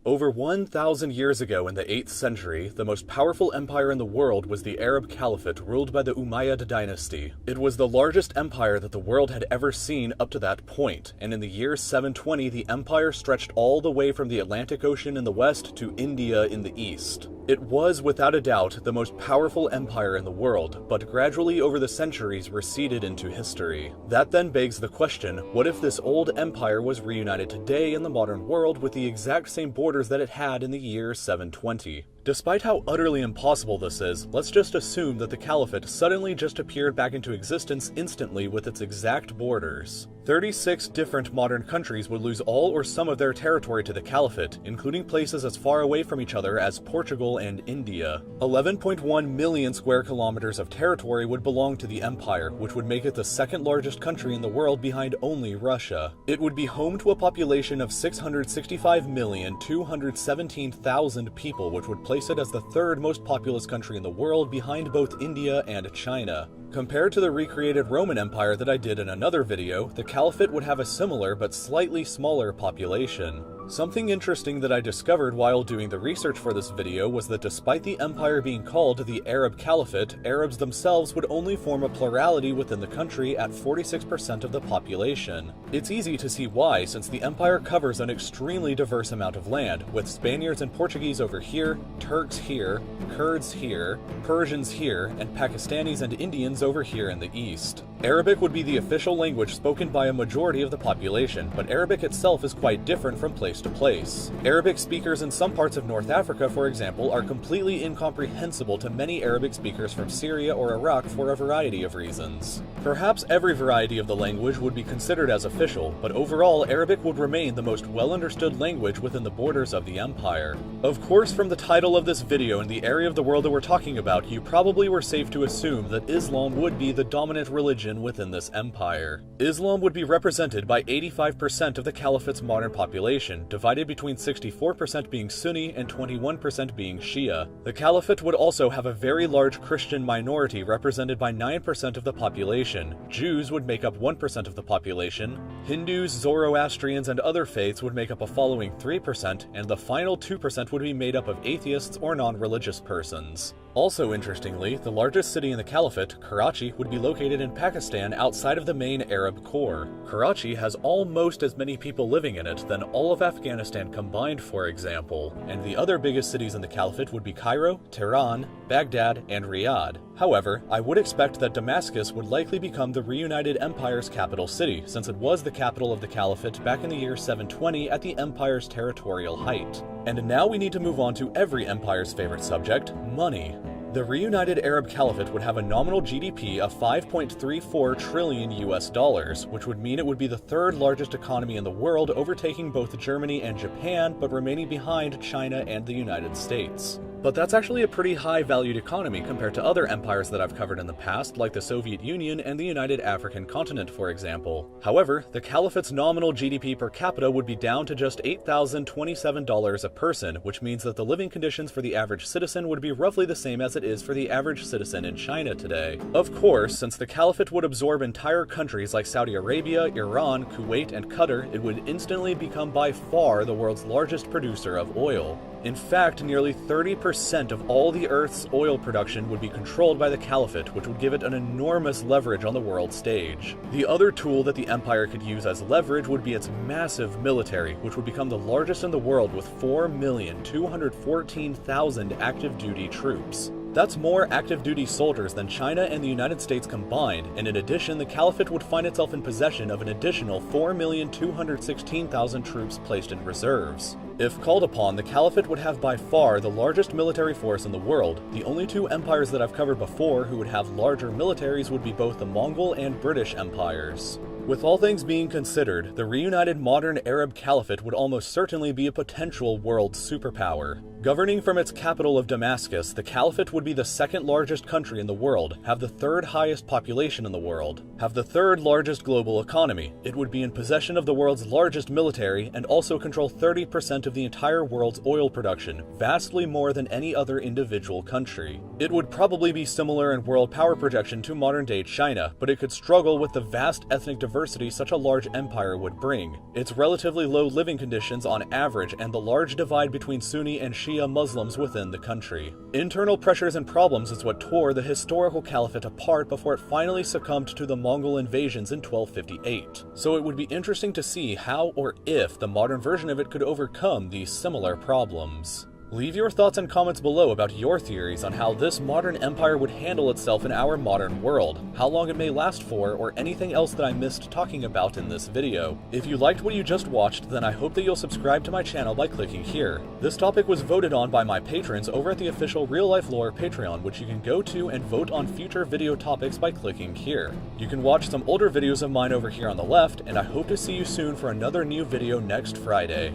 Over 1,000 years ago in the 8th century, the most powerful empire in the world was the Arab Caliphate ruled by the Umayyad dynasty. It was the largest empire that the world had ever seen up to that point, and in the year 720 the empire stretched all the way from the Atlantic Ocean in the west to India in the east. It was, without a doubt, the most powerful empire in the world, but gradually over the centuries receded into history. That then begs the question, what if this old empire was reunited today in the modern world with the exact same borders that it had in the year 720? Despite how utterly impossible this is, let's just assume that the Caliphate suddenly just appeared back into existence instantly with its exact borders. 36 different modern countries would lose all or some of their territory to the Caliphate, including places as far away from each other as Portugal and India. 11.1 million square kilometers of territory would belong to the empire, which would make it the second largest country in the world behind only Russia. It would be home to a population of 665,217,000 people, which would place it as the third most populous country in the world behind both India and China. Compared to the recreated Roman Empire that I did in another video, the Caliphate would have a similar but slightly smaller population. Something interesting that I discovered while doing the research for this video was that despite the empire being called the Arab Caliphate, Arabs themselves would only form a plurality within the country at 46% of the population. It's easy to see why, since the empire covers an extremely diverse amount of land, with Spaniards and Portuguese over here, Turks here, Kurds here, Persians here, and Pakistanis and Indians over here in the east. Arabic would be the official language spoken by a majority of the population, but Arabic itself is quite different from place to place. Arabic speakers in some parts of North Africa, for example, are completely incomprehensible to many Arabic speakers from Syria or Iraq for a variety of reasons. Perhaps every variety of the language would be considered as official, but overall Arabic would remain the most well-understood language within the borders of the empire. Of course, from the title of this video and the area of the world that we're talking about, you probably were safe to assume that Islam would be the dominant religion within this empire. Islam would be represented by 85% of the Caliphate's modern population, divided between 64% being Sunni and 21% being Shia. The Caliphate would also have a very large Christian minority represented by 9% of the population. Jews would make up 1% of the population. Hindus, Zoroastrians, and other faiths would make up a following 3%, and the final 2% would be made up of atheists or non-religious persons. Also interestingly, the largest city in the Caliphate, Karachi, would be located in Pakistan outside of the main Arab core. Karachi has almost as many people living in it than all of Afghanistan combined, for example, and the other biggest cities in the Caliphate would be Cairo, Tehran, Baghdad, and Riyadh. However, I would expect that Damascus would likely become the reunited empire's capital city, since it was the capital of the Caliphate back in the year 720 at the empire's territorial height. And now we need to move on to every empire's favorite subject, money. The reunited Arab Caliphate would have a nominal GDP of 5.34 trillion US dollars, which would mean it would be the third largest economy in the world, overtaking both Germany and Japan, but remaining behind China and the United States. But that's actually a pretty high-valued economy compared to other empires that I've covered in the past, like the Soviet Union and the United African Continent, for example. However, the Caliphate's nominal GDP per capita would be down to just $8,027 a person, which means that the living conditions for the average citizen would be roughly the same as it is for the average citizen in China today. Of course, since the Caliphate would absorb entire countries like Saudi Arabia, Iran, Kuwait, and Qatar, it would instantly become by far the world's largest producer of oil. In fact, nearly 30% of all the Earth's oil production would be controlled by the Caliphate, which would give it an enormous leverage on the world stage. The other tool that the empire could use as leverage would be its massive military, which would become the largest in the world with 4,214,000 active-duty troops. That's more active-duty soldiers than China and the United States combined, and in addition, the Caliphate would find itself in possession of an additional 4,216,000 troops placed in reserves. If called upon, the Caliphate would have by far the largest military force in the world. The only two empires that I've covered before who would have larger militaries would be both the Mongol and British empires. With all things being considered, the reunited modern Arab Caliphate would almost certainly be a potential world superpower. Governing from its capital of Damascus, the Caliphate would be the second largest country in the world, have the third highest population in the world, have the third largest global economy. It would be in possession of the world's largest military and also control 30% of the entire world's oil production, vastly more than any other individual country. It would probably be similar in world power projection to modern-day China, but it could struggle with the vast ethnic diversity such a large empire would bring, its relatively low living conditions on average, and the large divide between Sunni and Shia Muslims within the country. Internal pressures and problems is what tore the historical caliphate apart before it finally succumbed to the Mongol invasions in 1258. So it would be interesting to see how or if the modern version of it could overcome these similar problems. Leave your thoughts and comments below about your theories on how this modern empire would handle itself in our modern world, how long it may last for, or anything else that I missed talking about in this video. If you liked what you just watched, then I hope that you'll subscribe to my channel by clicking here. This topic was voted on by my patrons over at the official Real Life Lore Patreon, which you can go to and vote on future video topics by clicking here. You can watch some older videos of mine over here on the left, and I hope to see you soon for another new video next Friday.